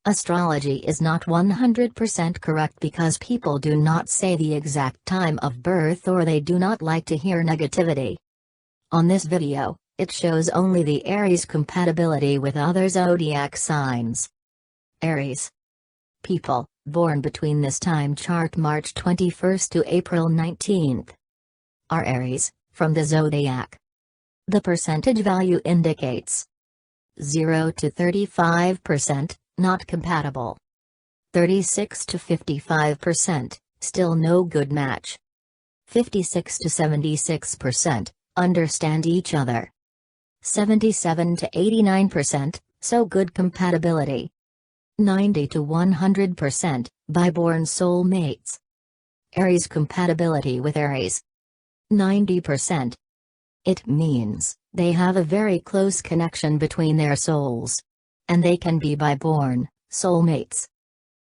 Astrology is not 100% correct because people do not say the exact time of birth or they do not like to hear negativity. On this video, it shows only the Aries compatibility with other zodiac signs. Aries. People born between this time chart March 21st to April 19th are Aries, from the zodiac. The percentage value indicates 0 to 35%, not compatible. 36 to 55%, still no good match. 56 to 76%, understand each other. 77 to 89%, so good compatibility. 90 to 100%, by-born soulmates. Aries compatibility with Aries. 90%. It means they have a very close connection between their souls. And they can be by-born soulmates.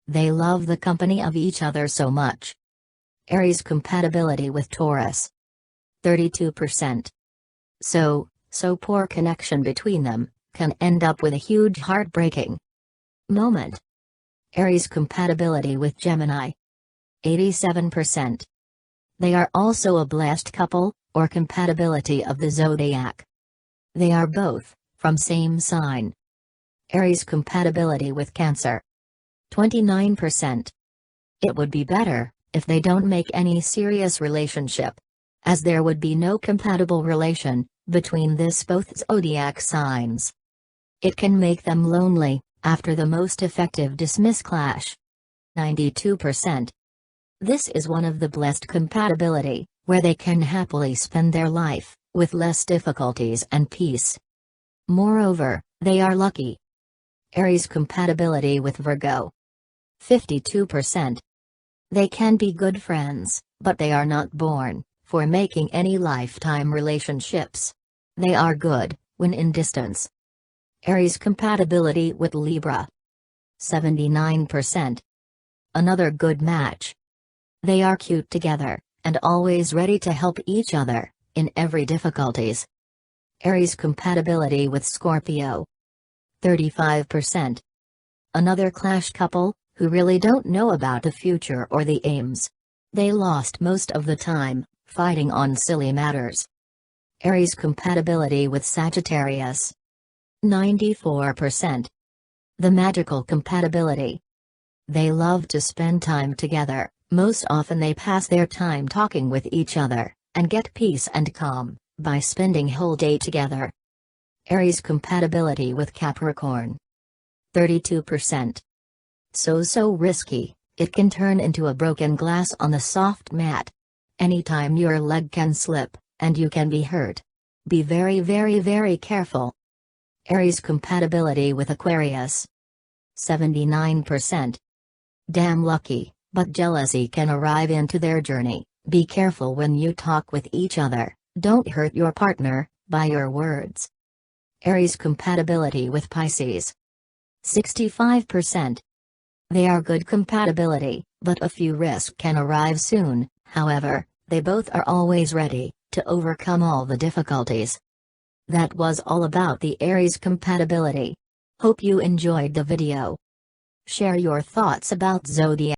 They love the company of each other so much. Aries compatibility with Taurus. 32%. So poor connection between them, can end up with a huge heartbreaking moment. Aries compatibility with Gemini. 87%. They are also a blessed couple, or compatibility of the zodiac. They are both from same sign. Aries compatibility with Cancer. 29%. It would be better if they don't make any serious relationship, as there would be no compatible relation between both zodiac signs. It can make them lonely after the most effective dismiss clash. 92%. This is one of the blessed compatibility, where they can happily spend their life with less difficulties and peace. Moreover, they are lucky. Aries compatibility with Virgo. 52%. They can be good friends, but they are not born for making any lifetime relationships. They are good when in distance. Aries compatibility with Libra. 79%. Another good match. They are cute together, and always ready to help each other in every difficulties. Aries compatibility with Scorpio. 35%. Another clash couple, who really don't know about the future or the aims. They lost most of the time, fighting on silly matters. Aries compatibility with Sagittarius. 94%. The magical compatibility. They love to spend time together, most often they pass their time talking with each other, and get peace and calm, by spending whole day together. Aries compatibility with Capricorn. 32%. So risky, it can turn into a broken glass on the soft mat. Anytime your leg can slip, and you can be hurt. Be very careful. Aries compatibility with Aquarius. 79%. Damn lucky, but jealousy can arrive into their journey. Be careful when you talk with each other, don't hurt your partner by your words. Aries compatibility with Pisces. 65%. They are good compatibility, but a few risks can arrive soon. However, they both are always ready to overcome all the difficulties. That was all about the Aries compatibility. Hope you enjoyed the video. Share your thoughts about zodiac